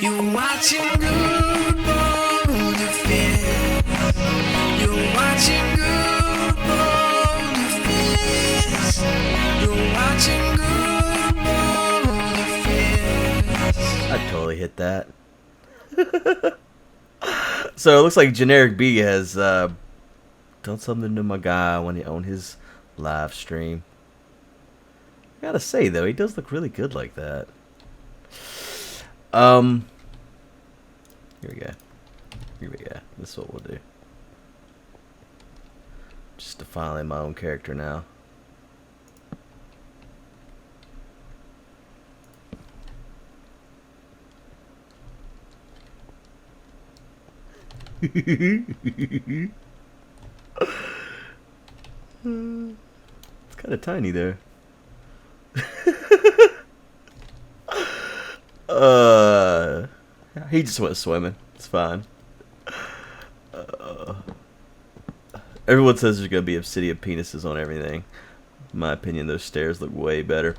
You're watching good ball defense. You're watching good ball defense. You're watching good ball defense. I totally hit that. So it looks like Generic B has done something to my guy when he on his live stream. I gotta say though, he does look really good like that. Here we go. Here we go. This is what we'll do. Just defining my own character now. It's kind of tiny there. He just went swimming. It's fine. Everyone says there's gonna be obsidian penises on everything. In my opinion, those stairs look way better.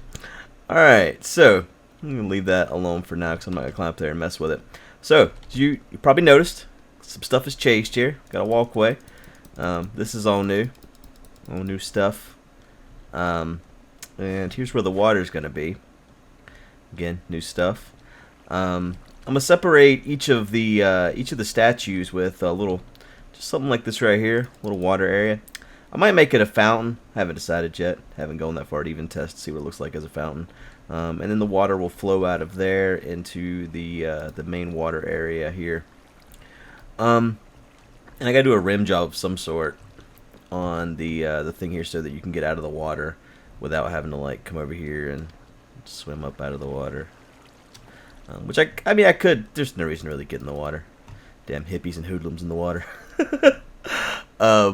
Alright, so I'm gonna leave that alone for now because I'm not gonna climb up there and mess with it. So, you probably noticed some stuff has changed here. Got a walkway. This is all new. All new stuff. And here's where the water's gonna be. Again, new stuff. I'm gonna separate each of the statues with a little, just something like this right here, little water area. I might make it a fountain. I haven't decided yet. Haven't gone that far to even test to see what it looks like as a fountain. And then the water will flow out of there into the main water area here. And I gotta do a rim job of some sort on the thing here so that you can get out of the water without having to like come over here and swim up out of the water. Which I mean I could. There's no reason to really get in the water. Damn hippies and hoodlums in the water. Yeah, I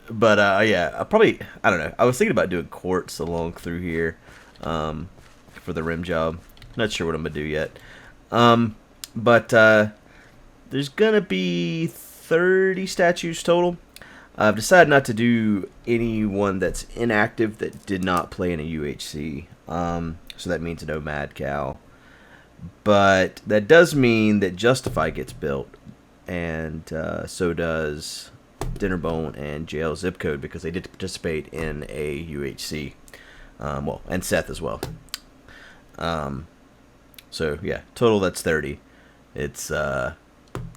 don't know. I was thinking about doing quartz along through here for the rim job. Not sure what I'm gonna do yet. There's gonna be 30 statues total. I've decided not to do anyone that's inactive that did not play in a UHC. So that means no Mad Cow. But that does mean that Justify gets built, and so does Dinnerbone and JL Zip Code because they did participate in a UHC. Well, and Seth as well. So yeah, total that's 30. It's the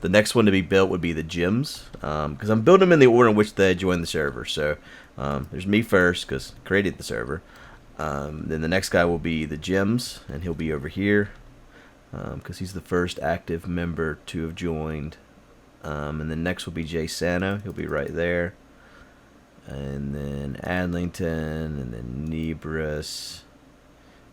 next one to be built would be the gyms, because I'm building them in the order in which they joined the server. So there's me first because I created the server. Then the next guy will be the gyms, and he'll be over here because he's the first active member to have joined. And then next will be Jay Sano. He'll be right there. And then Adlington, and then Nebris,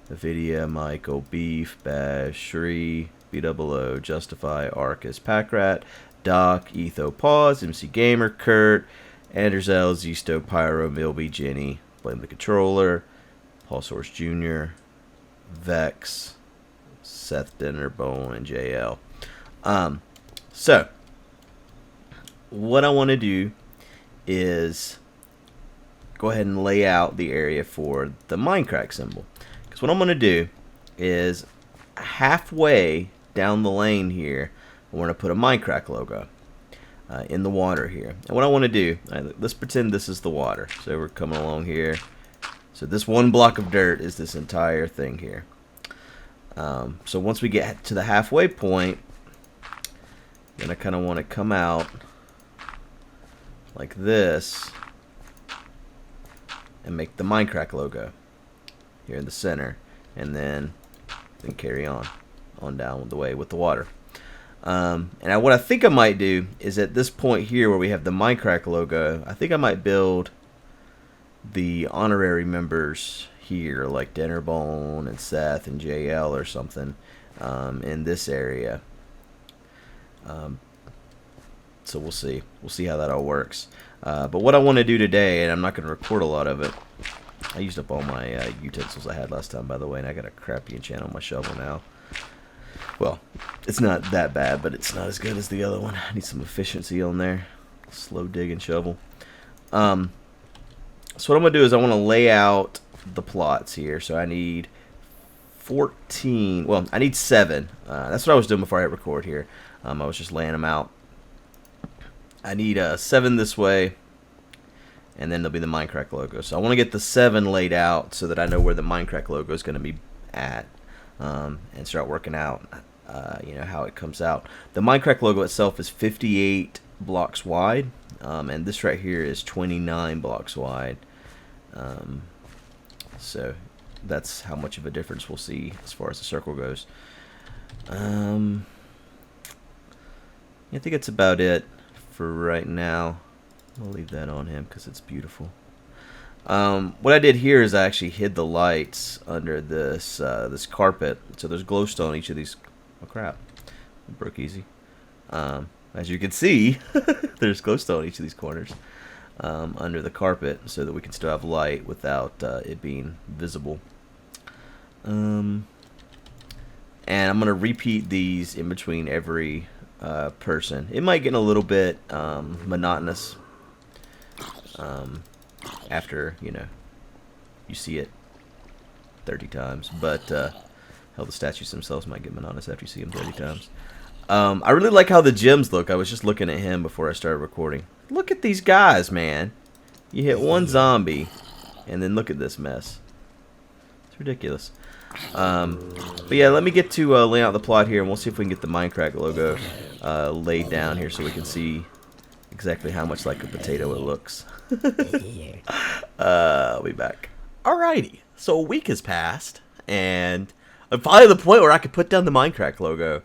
Avidia, Michael, Beef, Bash, Shri, B00, Justify, Arcus, Packrat, Doc, Etho, Pause, MC Gamer, Kurt, Anderzel, Zisto, Pyro, Milby, Jenny, Blame the Controller, Paul Source Jr., Vex, Seth Dinnerbone, and JL. So, what I want to do is go ahead and lay out the area for the MindCrack symbol. Because what I'm going to do is halfway down the lane here, I want to put a MindCrack logo in the water here. And what I want to do, let's pretend this is the water. So we're coming along here. So this one block of dirt is this entire thing here. So once we get to the halfway point, then I kind of want to come out like this and make the MindCrack logo here in the center, and then carry on down the way with the water. And what I think I might do is at this point here where we have the MindCrack logo, I think I might build the honorary members here, like Dinnerbone and Seth and JL or something, in this area. So we'll see. We'll see how that all works. But what I want to do today, and I'm not going to record a lot of it. I used up all my utensils I had last time, by the way, and I got a crappy enchant on my shovel now. Well, it's not that bad, but it's not as good as the other one. I need some efficiency on there. Slow digging shovel. So what I'm going to do is I want to lay out the plots here. So I need 14. Well, I need 7. That's what I was doing before I hit record here. I was just laying them out. I need 7 this way, and then there'll be the MindCrack logo. So I want to get the 7 laid out so that I know where the MindCrack logo is going to be at, and start working out, how it comes out. The MindCrack logo itself is 58 blocks wide, and this right here is 29 blocks wide. So that's how much of a difference we'll see as far as the circle goes. I think that's about it for right now. I'll leave that on him because it's beautiful. What I did here is I actually hid the lights under this this carpet, so there's glowstone on each of these. Oh crap! It broke easy. As you can see, there's glowstone on each of these corners under the carpet, so that we can still have light without it being visible. And I'm gonna repeat these in between every person. It might get a little bit monotonous after you see it 30 times, but hell, the statues themselves might get monotonous after you see them 30 times. I really like how the gems look. I was just looking at him before I started recording. Look at these guys, man. You hit one zombie, and then look at this mess. It's ridiculous. But yeah, let me get to lay out the plot here, and we'll see if we can get the MindCrack logo laid down here so we can see exactly how much like a potato it looks. I'll be back. Alrighty, so a week has passed, and I'm finally at the point where I can put down the MindCrack logo.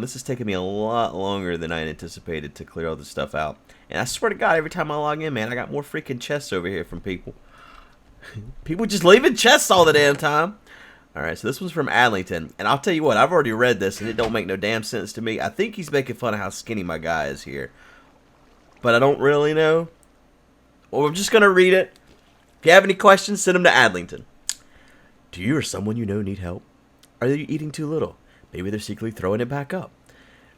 This has taken me a lot longer than I had anticipated to clear all this stuff out. And I swear to God, every time I log in, man, I got more freaking chests over here from people. People just leaving chests all the damn time. Alright, so this one's from Adlington. And I'll tell you what, I've already read this, and it don't make no damn sense to me. I think he's making fun of how skinny my guy is here. But I don't really know. Well, I'm just going to read it. If you have any questions, send them to Adlington. Do you or someone you know need help? Are they eating too little? Maybe they're secretly throwing it back up.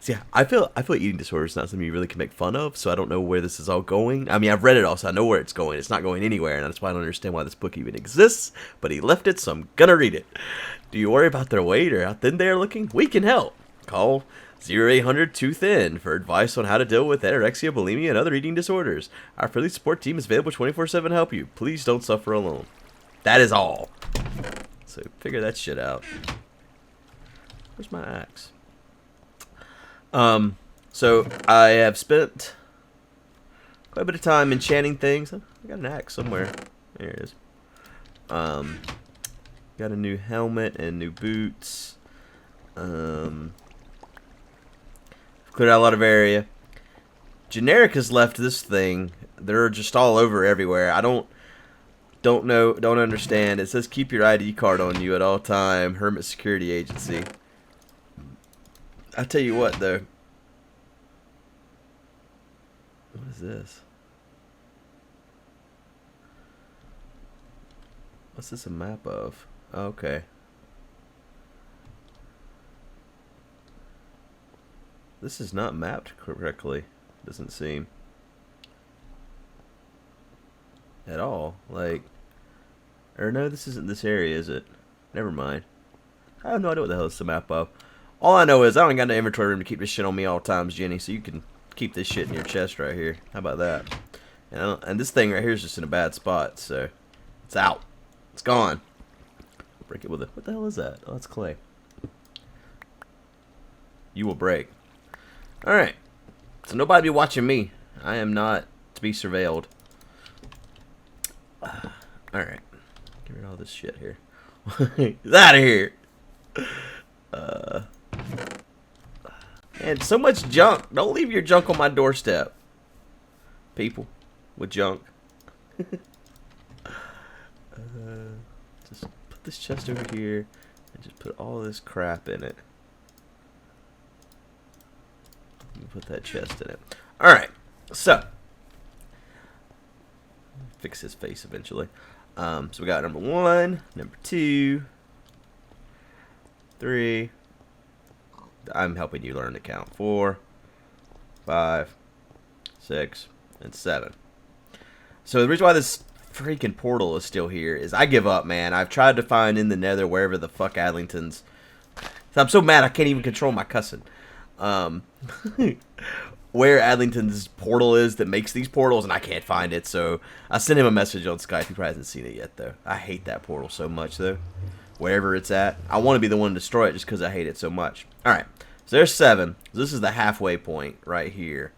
So yeah, I feel eating disorder is not something you really can make fun of, so I don't know where this is all going. I mean, I've read it all, so I know where it's going. It's not going anywhere, and that's why I don't understand why this book even exists, but he left it, so I'm gonna read it. Do you worry about their weight or how thin they're looking? We can help. Call 0800 Too Thin for advice on how to deal with anorexia, bulimia, and other eating disorders. Our friendly support team is available 24/7 to help you. Please don't suffer alone. That is all. So figure that shit out. Where's my axe? So I have spent quite a bit of time enchanting things. I got an axe somewhere. There it is. Got a new helmet and new boots. Cleared out a lot of area. Generic has left this thing. They're just all over everywhere. I don't understand. It says keep your ID card on you at all time. Hermit Security Agency. I tell you what, though. What is this? What's this a map of? Oh, okay. This is not mapped correctly. Doesn't seem. At all. Like. Or no, this isn't this area, is it? Never mind. I have no idea what the hell it's the map of. All I know is I don't got no inventory room to keep this shit on me all times, Jenny, so you can keep this shit in your chest right here. How about that? And this thing right here is just in a bad spot, so it's out. It's gone. Break it with it. What the hell is that? Oh, that's clay. You will break. Alright. So nobody be watching me. I am not to be surveilled. Alright. Get rid of all this shit here. Get out of here! And so much junk. Don't leave your junk on my doorstep. People with junk. Just put this chest over here and just put all this crap in it. Put that chest in it. Alright, so fix his face eventually. So we got number 1, number 2, 3. I'm helping you learn to count. 4, 5, 6, and 7. So the reason why this freaking portal is still here is I give up, man. I've tried to find in the nether wherever the fuck Adlington's. I'm so mad I can't even control my cussing. Where Adlington's portal is that makes these portals, and I can't find it. So I sent him a message on Skype. He probably hasn't seen it yet, though. I hate that portal so much, though. Wherever it's at, I want to be the one to destroy it just because I hate it so much. All right, so there's 7. This is the halfway point right here.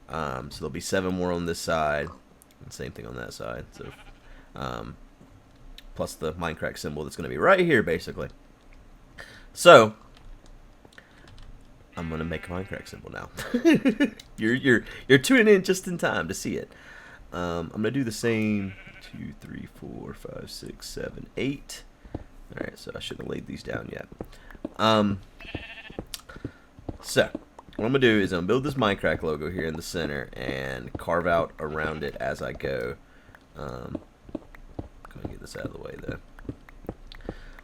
So there'll be 7 more on this side, and same thing on that side. So, plus the MindCrack symbol that's going to be right here, basically. So I'm gonna make a MindCrack symbol now. you're tuning in just in time to see it. I'm gonna do the same 2, 3, 4, 5, 6, 7, 8. All right, so I shouldn't have laid these down yet. So what I'm gonna do is I'm gonna build this MindCrack logo here in the center and carve out around it as I go. Go and get this out of the way though.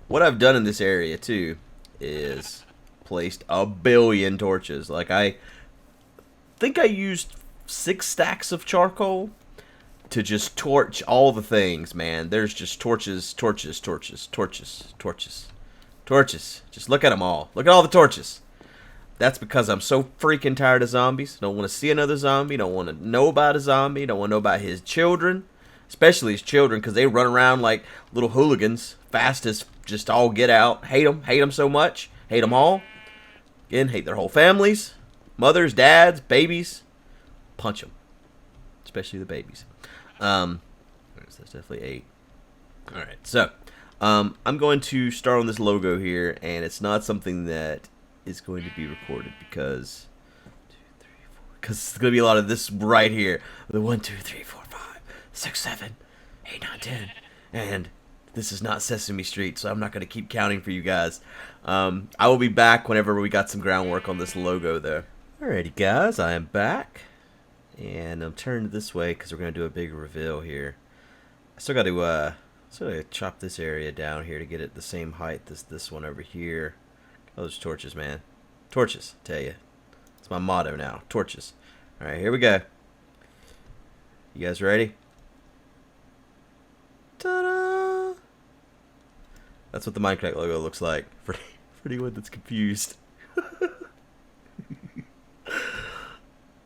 What I've done in this area too is placed a billion torches. Like I think I used 6 stacks of charcoal to just torch all the things, man. There's just torches, torches, torches, torches, torches, torches. Just look at them all. Look at all the torches. That's because I'm so freaking tired of zombies. Don't want to see another zombie. Don't want to know about a zombie. Don't want to know about his children. Especially his children, because they run around like little hooligans. Fast as just all get out. Hate them so much. Hate them all. Again, hate their whole families. Mothers, dads, babies. Punch them. Especially the babies. That's definitely 8. Alright, so I'm going to start on this logo here, and it's not something that is going to be recorded because it's going to be a lot of this right here. The 1, 2, 3, 4, 5, 6, 7, 8, 9, 10. And this is not Sesame Street, so I'm not going to keep counting for you guys. I will be back whenever we got some groundwork on this logo, though. Alrighty, guys, I am back. And I'm turned this way because we're going to do a big reveal here. I still got to chop this area down here to get it the same height as this one over here. Oh, those torches, man. Torches, I tell you. It's my motto now. Torches. Alright, here we go. You guys ready? Ta-da! That's what the MindCrack logo looks like for anyone that's confused.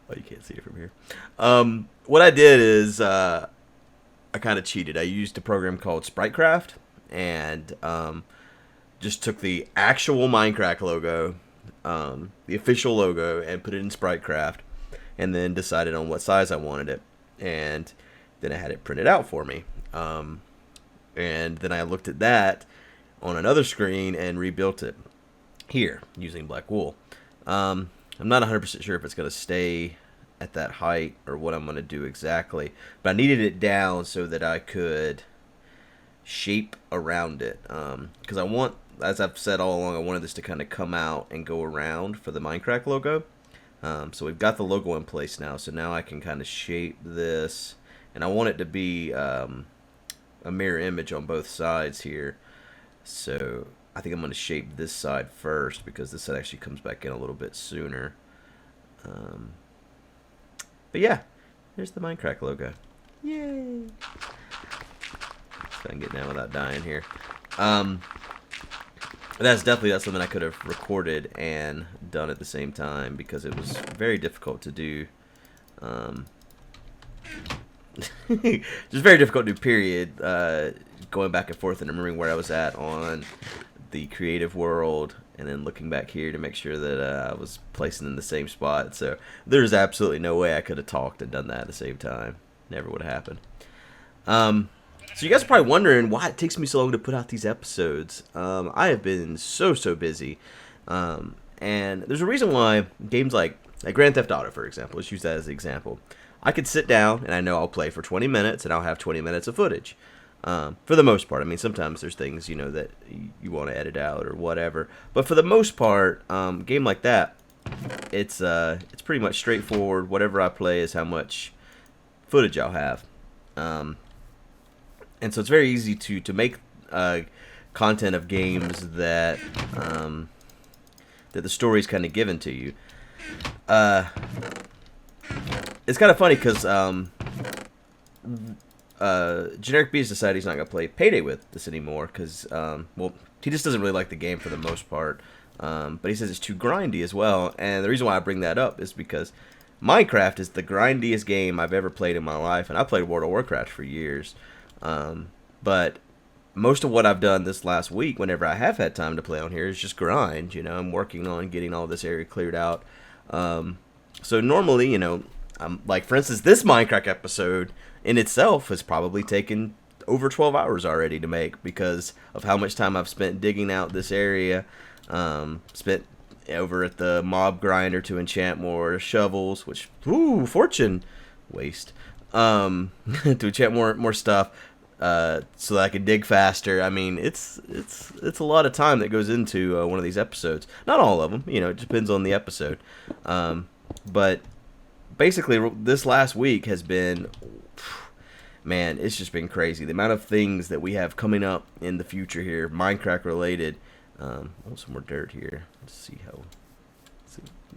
Oh, you can't see it from here. What I did is I kind of cheated. I used a program called SpriteCraft and just took the actual MindCrack logo, the official logo, and put it in SpriteCraft, and then decided on what size I wanted it, and then I had it printed out for me. And then I looked at that on another screen and rebuilt it here using black wool. I'm not 100% sure if it's going to stay at that height or what I'm going to do exactly, but I needed it down so that I could shape around it, because I want, as I've said all along, I wanted this to kind of come out and go around for the MindCrack logo. So we've got the logo in place now, so now I can kind of shape this, and I want it to be a mirror image on both sides here. So I think I'm going to shape this side first because this side actually comes back in a little bit sooner. But yeah, there's the MindCrack logo. Yay! If I can get down without dying here. That's something I could have recorded and done at the same time because it was very difficult to do. Just very difficult to do, period. Going back and forth and remembering where I was at on the creative world and then looking back here to make sure that I was placing in the same spot. So there's absolutely no way I could have talked and done that at the same time. Never would have happened. So you guys are probably wondering why it takes me so long to put out these episodes. I have been so busy. And there's a reason why games like Grand Theft Auto, for example, let's use that as an example. I could sit down and I know I'll play for 20 minutes and I'll have 20 minutes of footage. For the most part. I mean, sometimes there's things, you know, that you want to edit out or whatever. But for the most part, game like that, it's pretty much straightforward. Whatever I play is how much footage I'll have. And so it's very easy to make content of games that that the story's kind of given to you. It's kind of funny because Generic B has decided he's not going to play Payday with this anymore because, well, he just doesn't really like the game for the most part. But he says it's too grindy as well. And the reason why I bring that up is because Minecraft is the grindiest game I've ever played in my life. And I played World of Warcraft for years. But most of what I've done this last week, whenever I have had time to play on here, is just grind. You know, I'm working on getting all this area cleared out. So normally, you know, like, for instance, this MindCrack episode in itself has probably taken over 12 hours already to make because of how much time I've spent digging out this area. Spent over at the mob grinder to enchant more shovels, which, ooh, fortune waste. To enchant more stuff, so that I can dig faster. I mean, it's a lot of time that goes into one of these episodes. Not all of them, you know, it depends on the episode. But basically, this last week has been, man, it's just been crazy. The amount of things that we have coming up in the future here, MindCrack related. I want some more dirt here. Let's see how.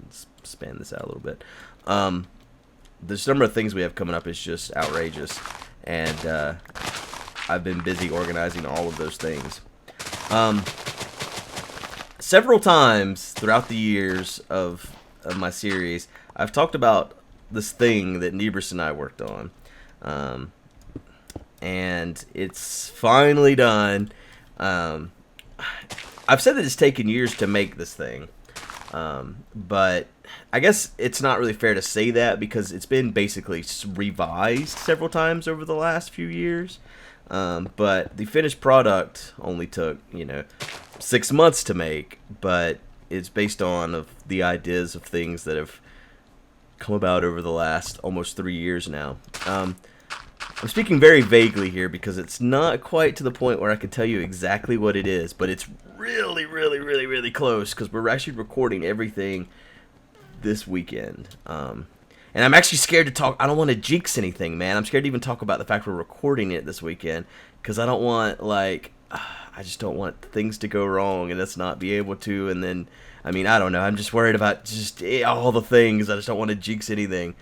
Let's span this out a little bit. The number of things we have coming up is just outrageous, and I've been busy organizing all of those things. Several times throughout the years of my series, I've talked about this thing that Nebris and I worked on, and it's finally done. I've said that it's taken years to make this thing, but I guess it's not really fair to say that because it's been basically revised several times over the last few years. But the finished product only took, 6 months to make, but it's based on the ideas of things that have come about over the last almost 3 years now. I'm speaking very vaguely here because it's not quite to the point where I can tell you exactly what it is, but it's really, really, really, really close because we're actually recording everything this weekend. And I'm actually scared to talk. I don't want to jinx anything, man. I'm scared to even talk about the fact we're recording it this weekend because I don't want, I just don't want things to go wrong and us not be able to. And then, I mean, I don't know. I'm just worried about just all the things. I just don't want to jinx anything.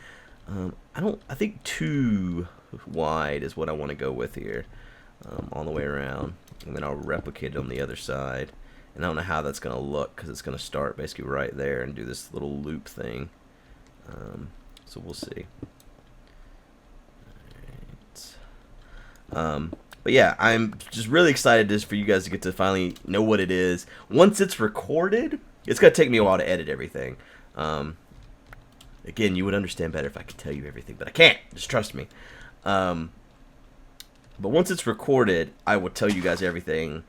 I think 2 wide is what I want to go with here, all the way around, and then I'll replicate it on the other side. And I don't know how that's going to look because it's going to start basically right there and do this little loop thing. So we'll see. Alright. But yeah, I'm just really excited just for you guys to get to finally know what it is. Once it's recorded, it's going to take me a while to edit everything. Again, you would understand better if I could tell you everything, but I can't. Just trust me. But once it's recorded, I will tell you guys everything,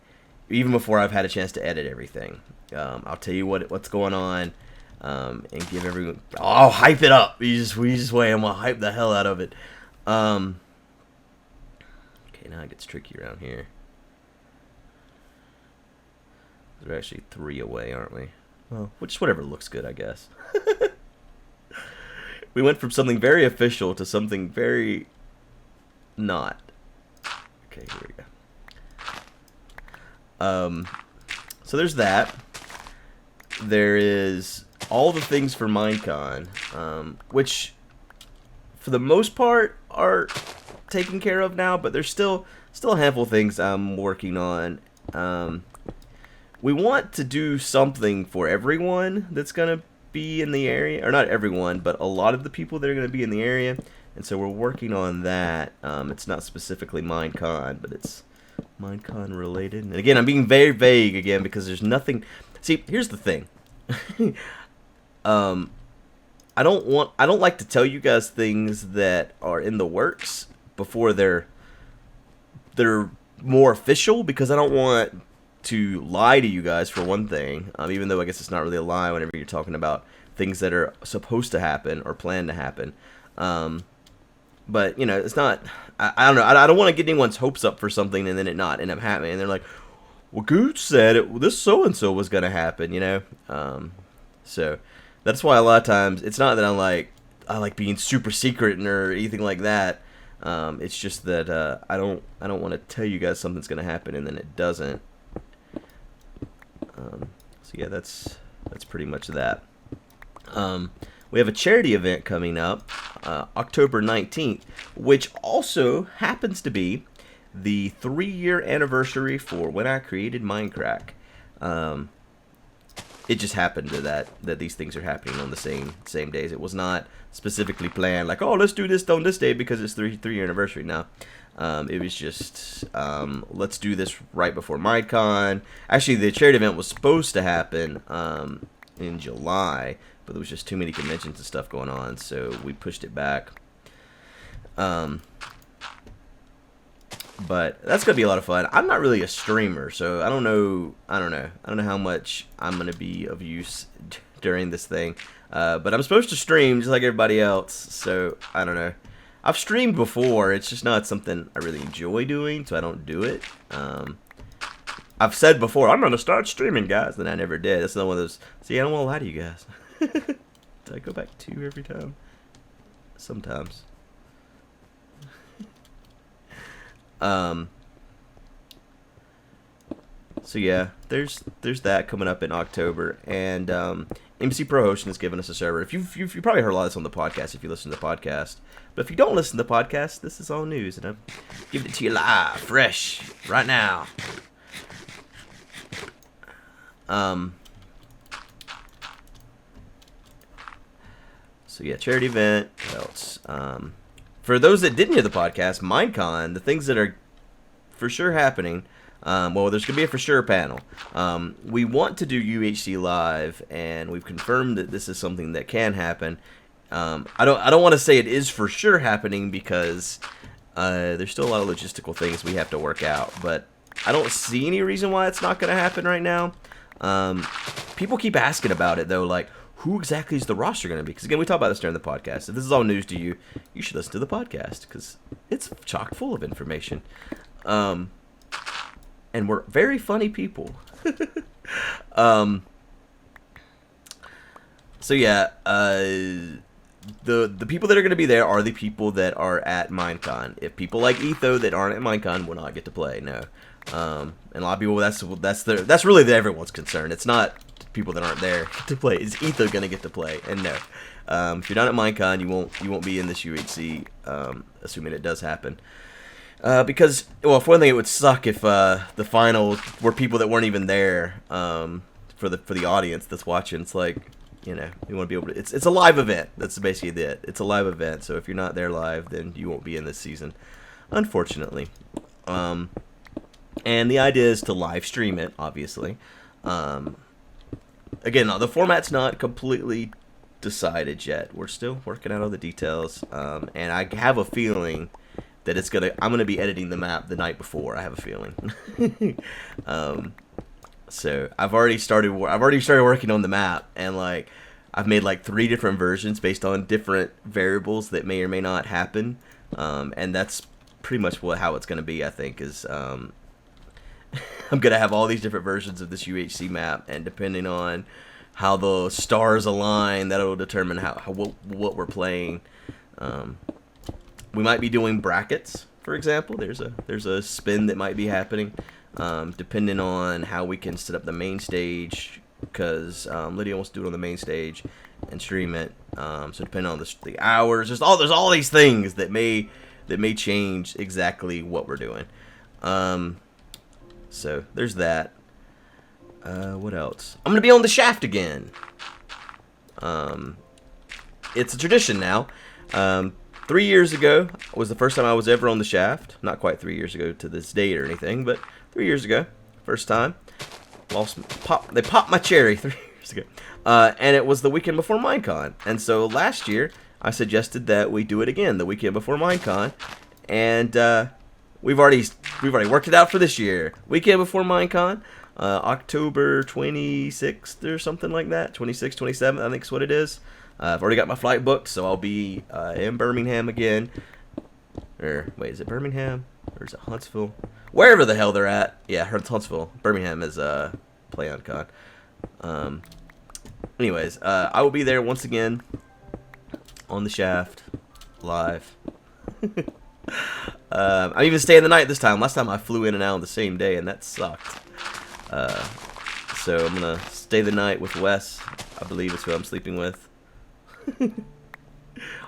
even before I've had a chance to edit everything. I'll tell you what's going on, and give everyone. I'll hype it up. We just wait. I'm gonna hype the hell out of it. Okay, now it gets tricky around here. We're actually 3 away, aren't we? Well, just whatever looks good, I guess. We went from something very official to something very not. Okay, here we go. So there's that. There is all the things for Minecon, which for the most part are taken care of now, but there's still a handful of things I'm working on. We want to do something for everyone that's gonna be in the area, or not everyone, but a lot of the people that are going to be in the area, and so we're working on that. It's not specifically Minecon, but it's Minecon related. And again, I'm being very vague again because there's nothing. See, here's the thing. I don't like to tell you guys things that are in the works before they're more official because I don't want to lie to you guys, for one thing, even though I guess it's not really a lie whenever you're talking about things that are supposed to happen or planned to happen. But, it's not, I don't know, I don't want to get anyone's hopes up for something and then it not end up happening. And they're like, well, Guude said this so-and-so was going to happen, So that's why a lot of times, it's not that I like being super secret or anything like that. It's just that I don't want to tell you guys something's going to happen and then it doesn't. So yeah, that's pretty much that. We have a charity event coming up October 19th, which also happens to be the 3-year anniversary for when I created MindCrack. It just happened to that these things are happening on the same days. It was not specifically planned, like, oh, let's do this on this day because it's 3-year anniversary. No, it was just let's do this right before MindCon. Actually, the charity event was supposed to happen in July, but there was just too many conventions and stuff going on, so we pushed it back. But that's gonna be a lot of fun. I'm not really a streamer, so I don't know how much I'm gonna be of use during this thing. But I'm supposed to stream just like everybody else, so I don't know. I've streamed before. It's just not something I really enjoy doing, so I don't do it. I've said before, I'm gonna start streaming, guys, and I never did. That's another one of those. See, I don't want to lie to you guys. Do I go back 2 every time? Sometimes. So yeah, there's that coming up in October, and MC Pro Hosting has given us a server. If you probably heard a lot of this on the podcast if you listen to the podcast, but if you don't listen to the podcast, this is all news, and I'm giving it to you live, fresh, right now. So yeah, charity event. What else? For those that didn't hear the podcast, MindCon, the things that are for sure happening. Well, there's going to be a for sure panel. We want to do UHC live, and we've confirmed that this is something that can happen. I don't want to say it is for sure happening because there's still a lot of logistical things we have to work out. But I don't see any reason why it's not going to happen right now. People keep asking about it, though, like, who exactly is the roster going to be? Because, again, we talked about this during the podcast. If this is all news to you, you should listen to the podcast because it's chock full of information. And we're very funny people. So, yeah, the people that are going to be there are the people that are at MindCon. If people like Etho that aren't at MindCon will not get to play, no. And a lot of people, that's really everyone's concern. It's not people that aren't there to play. Is Etho gonna get to play? And no, if you're not at MindCon, you won't be in this UHC, assuming it does happen. Because, well, for one thing, it would suck if the finals were people that weren't even there. For the audience that's watching, it's like, you want to be able to. It's a live event. That's basically it. It's a live event. So if you're not there live, then you won't be in this season, unfortunately. And the idea is to live stream it, obviously. Again, the format's not completely decided yet. We're still working out all the details, and I have a feeling that I'm gonna be editing the map the night before. I have a feeling. So I've already started working on the map, and like I've made like 3 different versions based on different variables that may or may not happen, and that's pretty much how it's gonna be. I think is. I'm going to have all these different versions of this UHC map, and depending on how the stars align, that'll determine what we're playing. We might be doing brackets, for example. There's a spin that might be happening, depending on how we can set up the main stage, because Lydia wants to do it on the main stage and stream it. So depending on the hours, there's all these things that may change exactly what we're doing. So there's that. What else? I'm gonna be on the shaft again. It's a tradition now. 3 years ago was the first time I was ever on the shaft. Not quite 3 years ago to this date or anything, but 3 years ago, first time. They popped my cherry 3 years ago, and it was the weekend before MindCon. And so last year I suggested that we do it again the weekend before MindCon, and We've already worked it out for this year. Weekend before MindCon, October 26th or something like that. 26th, 27th, I think is what it is. I've already got my flight booked, so I'll be in Birmingham again. Or, wait, is it Birmingham? Or is it Huntsville? Wherever the hell they're at. Yeah, it's Huntsville. Birmingham is PlayOnCon. Anyways, I will be there once again on the shaft, live. I'm even staying the night this time. Last time I flew in and out on the same day, and that sucked. So I'm gonna stay the night with Wes. I believe is who I'm sleeping with.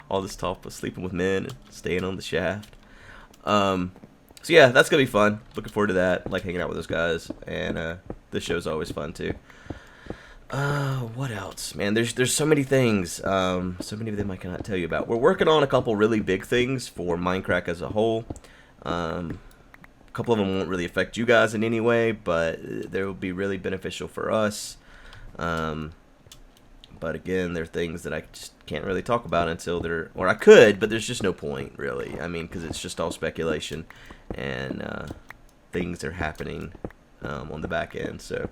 All this talk of sleeping with men and staying on the shaft. So yeah, that's gonna be fun. Looking forward to that. Like hanging out with those guys, and this show's always fun too. What else, man? There's so many things. So many of them I cannot tell you about. We're working on a couple really big things for MindCrack as a whole. A couple of them won't really affect you guys in any way, but they will be really beneficial for us. But again, they're things that I just can't really talk about until they're, or I could, but there's just no point really. I mean, because it's just all speculation, and things are happening on the back end. So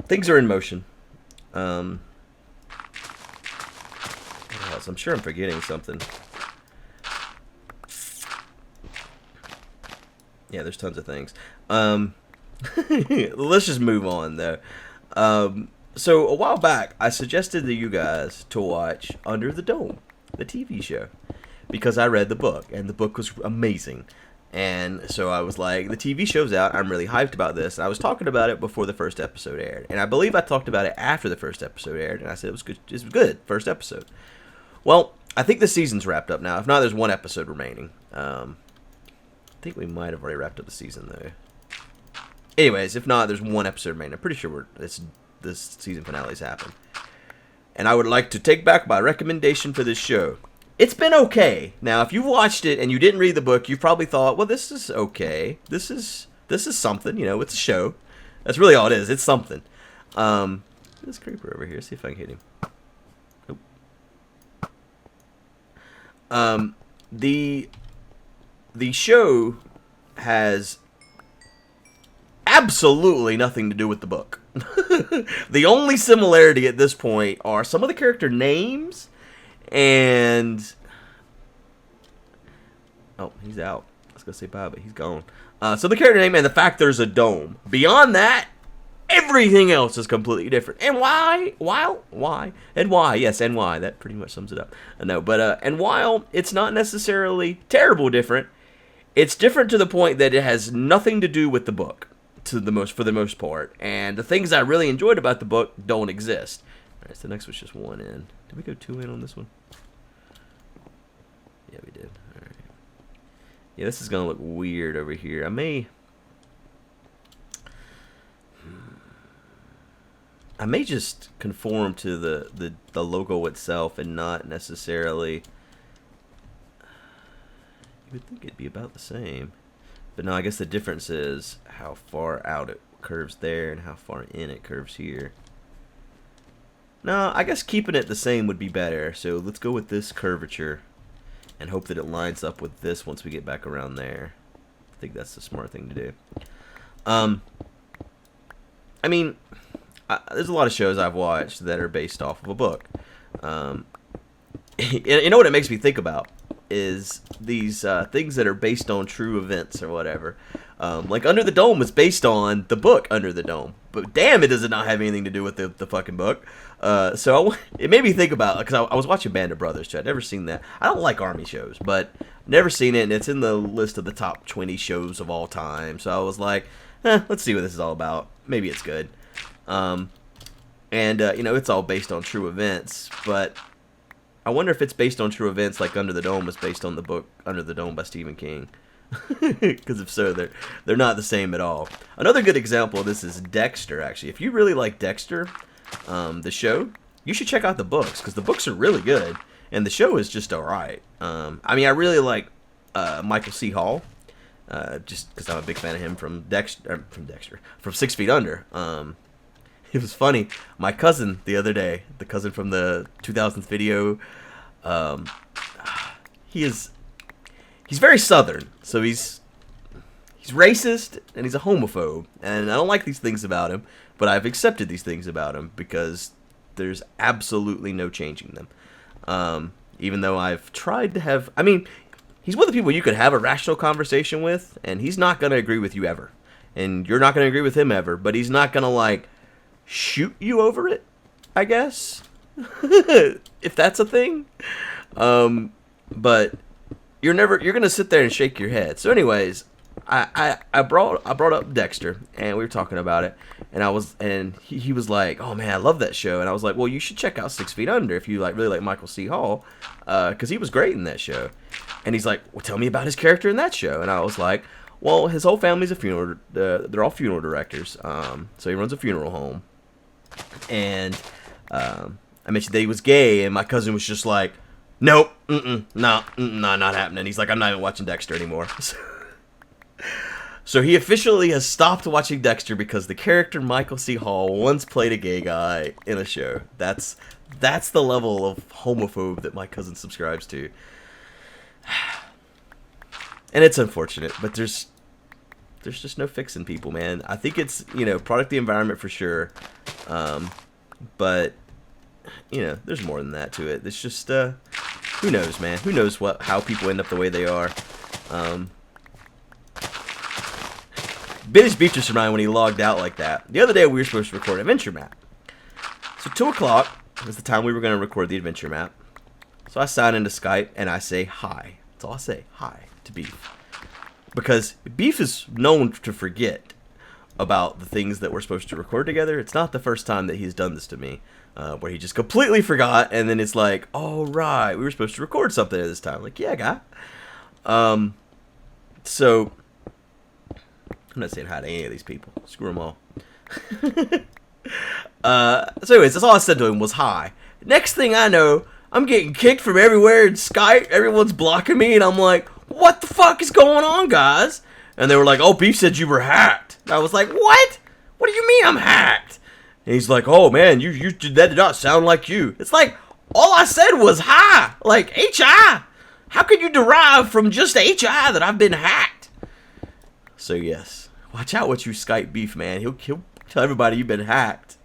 things are in motion. What else? I'm sure I'm forgetting something. Yeah, there's tons of things. Let's just move on though. So a while back, I suggested to you guys to watch Under the Dome, the TV show, because I read the book, and the book was amazing. And so I was like, the TV show's out, I'm really hyped about this. And I was talking about it before the first episode aired. And I believe I talked about it after the first episode aired, and I said it was good, first episode. Well, I think the season's wrapped up now. If not, there's one episode remaining. I think we might have already wrapped up the season, though. Anyways, if not, there's one episode remaining. I'm pretty sure this season finale's happened. And I would like to take back my recommendation for this show. It's been okay. Now, if you've watched it and you didn't read the book, you've probably thought, well, this is okay. This is something, you know, it's a show. That's really all it is. It's something. This creeper over here, see if I can hit him. Nope. The show has absolutely nothing to do with the book. The only similarity at this point are some of the character names and... Oh, he's out. I was going to say bye, but he's gone. So the character name and the fact there's a dome. Beyond that, everything else is completely different. And why? And why? Yes, and why. That pretty much sums it up. No, but and while it's not necessarily terrible different, it's different to the point that it has nothing to do with the book. For the most part, and the things I really enjoyed about the book don't exist. All right, so the next was just one in. Did we go 2 in on this one? Yeah, we did. All right. Yeah, this is gonna look weird over here. I may just conform to the logo itself and not necessarily. You would think it'd be about the same. But no, I guess the difference is how far out it curves there and how far in it curves here. No, I guess keeping it the same would be better. So let's go with this curvature and hope that it lines up with this once we get back around there. I think that's the smart thing to do. I mean, there's a lot of shows I've watched that are based off of a book. You know what it makes me think about? Is these things that are based on true events or whatever. Like Under the Dome was based on the book Under the Dome, but damn, it does not have anything to do with the fucking book. So it made me think about, because I was watching Band of Brothers too. I'd never seen that. I don't like army shows, but never seen it, and it's in the list of the top 20 shows of all time. So I was like, let's see what this is all about. Maybe it's good. You know, it's all based on true events, but I wonder if it's based on true events like Under the Dome is based on the book Under the Dome by Stephen King. Because if so, they're not the same at all. Another good example of this is Dexter, actually. If you really like Dexter, the show, you should check out the books, because the books are really good, and the show is just alright. I mean, I really like Michael C. Hall, just because I'm a big fan of him from 6 Feet Under. It was funny. My cousin the other day, the cousin from the 2000s video, he's very Southern, so he's racist and he's a homophobe, and I don't like these things about him, but I've accepted these things about him because there's absolutely no changing them. Even though I've tried to have, I mean, he's one of the people you could have a rational conversation with, and he's not going to agree with you ever, and you're not going to agree with him ever, but he's not going to like shoot you over it, I guess. If that's a thing. But you're going to sit there and shake your head. So anyways, I brought up Dexter, and we were talking about it, and he was like, "Oh man, I love that show," and I was like, "Well, you should check out 6 Feet Under if you really like Michael C. Hall, because he was great in that show." And he's like, "Well, tell me about his character in that show," and I was like, "Well, his whole family's a funeral. They're all funeral directors. So he runs a funeral home, and I mentioned that he was gay, and my cousin was just like." Nope, no, not happening. He's like, I'm not even watching Dexter anymore. So he officially has stopped watching Dexter because the character Michael C. Hall once played a gay guy in a show. That's the level of homophobe that my cousin subscribes to. And it's unfortunate, but there's just no fixing people, man. I think it's, product of the environment for sure. But there's more than that to it. It's just, who knows, man? Who knows how people end up the way they are? Vintage Beatrice reminded when he logged out like that. The other day we were supposed to record Adventure Map. So 2 o'clock was the time we were going to record the Adventure Map. So I sign into Skype and I say hi. That's all I say, hi, to Beef. Because Beef is known to forget about the things that we're supposed to record together. It's not the first time that he's done this to me. Where he just completely forgot, and then it's like, oh, right, we were supposed to record something at this time. Like, yeah, guy. So, I'm not saying hi to any of these people. Screw them all. So anyways, that's all I said to him was hi. Next thing I know, I'm getting kicked from everywhere in Skype. Everyone's blocking me, and I'm like, what the fuck is going on, guys? And they were like, oh, Beef said you were hacked. And I was like, what? What do you mean I'm hacked? And he's like, oh man, that did not sound like you. It's like, all I said was hi, like H-I. How could you derive from just H-I that I've been hacked? So yes, watch out what you Skype Beef, man. He'll tell everybody you've been hacked.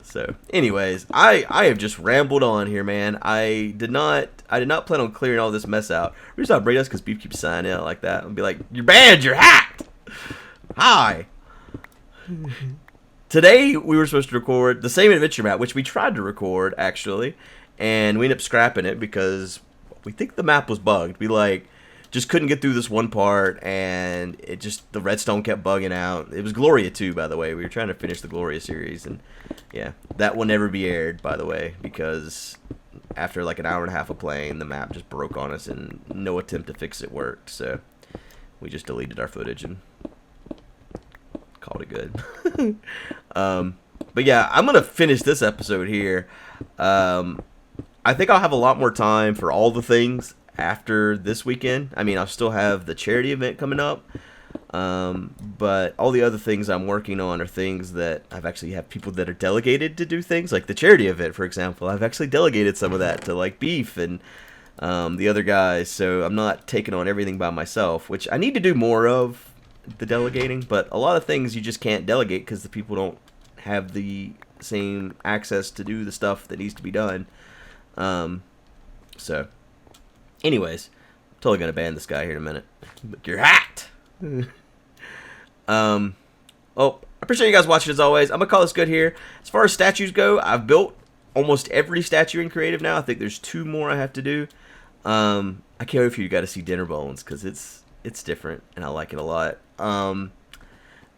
So anyways, I have just rambled on here, man. I did not plan on clearing all this mess out. The reason I bring us because Beef keeps signing out like that and be like, you're banned, you're hacked. Hi. Today we were supposed to record the same Adventure Map, which we tried to record actually, and we ended up scrapping it because we think the map was bugged. We just couldn't get through this one part, and the redstone kept bugging out. It was Gloria too, by the way. We were trying to finish the Gloria series, and yeah, that will never be aired, by the way, because after like an hour and a half of playing, the map just broke on us, and no attempt to fix it worked. So we just deleted our footage and called it good. But yeah, I'm gonna finish this episode here. I think I'll have a lot more time for all the things after this weekend. I mean, I'll still have the charity event coming up, but all the other things I'm working on are things that I've actually have people that are delegated to do things, like the charity event, for example. I've actually delegated some of that to like Beef and the other guys, so I'm not taking on everything by myself, which I need to do more of, the delegating, but a lot of things you just can't delegate because the people don't have the same access to do the stuff that needs to be done. So anyways, I'm totally gonna ban this guy here in a minute. You're hacked. I appreciate you guys watching as always. I'm gonna call this good here. As far as statues go, I've built almost every statue in creative now. I think there's 2 more I have to do. I can't wait for you guys to see Dinner Bones because it's different and I like it a lot. And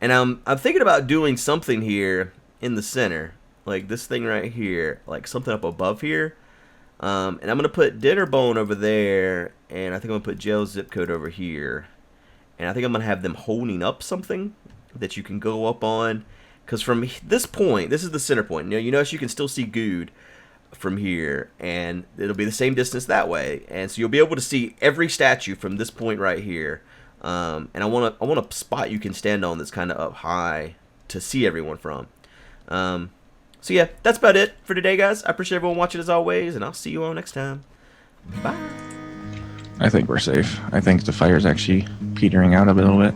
I'm thinking about doing something here in the center, like this thing right here, like something up above here. And I'm gonna put Dinner Bone over there, and I think I'm gonna put Jail's zip code over here, and I think I'm gonna have them holding up something that you can go up on, because from this point, this is the center point. You notice you can still see Guude from here, and it'll be the same distance that way, and so you'll be able to see every statue from this point right here. And I want a spot you can stand on that's kind of up high to see everyone from. So yeah, that's about it for today, guys. I appreciate everyone watching as always, and I'll see you all next time. Bye. I think we're safe. I think the fire's actually petering out a little bit.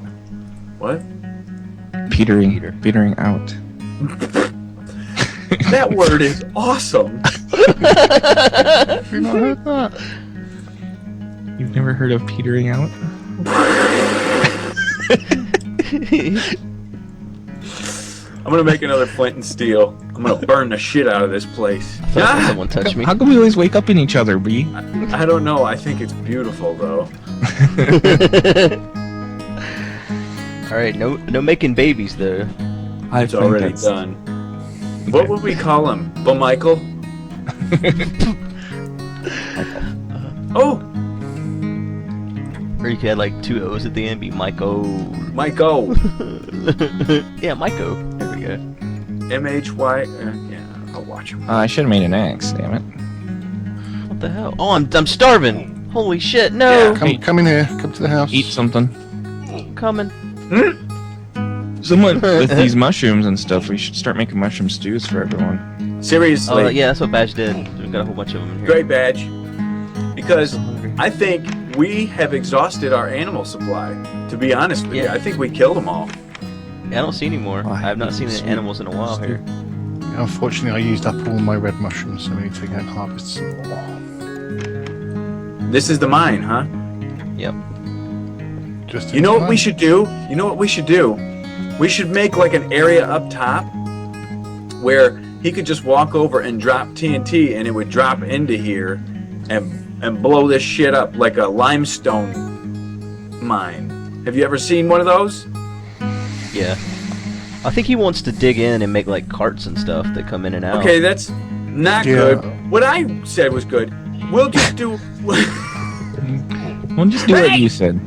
What? Petering out. That word is awesome. Have you not heard that? You've never heard of petering out? I'm gonna make another flint and steel. I'm gonna burn the shit out of this place. I felt like someone touched me. How come we always wake up in each other, B? I don't know. I think it's beautiful though. All right, no making babies though. It's already done. What would we call him? But Michael? Oh, Or you could add like 2 O's at the end, be Myco. Michael. Yeah, Myco. There we go. MHY. Yeah, I'll watch him. I should have made an X, damn it. What the hell? Oh, I'm starving. Holy shit! No, Yeah. Come in here. Come to the house. Eat something. coming. Someone with these mushrooms and stuff, we should start making mushroom stews for everyone. Seriously. Oh yeah, that's what Badge did. We've got a whole bunch of them in here. Great badge. Because So hungry. I think we have exhausted our animal supply. To be honest with you, Yeah. I think we killed them all. Yeah, I don't see any more. Oh, I have not seen any sweet. animals in a while here. Unfortunately, I used up all my red mushrooms, so we need to go and harvest some more. This is the mine, huh? Yep. Just You know what we should do? You know what we should do? We should make like an area up top where he could just walk over and drop TNT and it would drop into here and blow this shit up like a limestone mine. Have you ever seen one of those? Yeah. I think he wants to dig in and make like carts and stuff that come in and out. Okay, that's not Yeah. good. What I said was good. We'll just do. We'll just do what you said.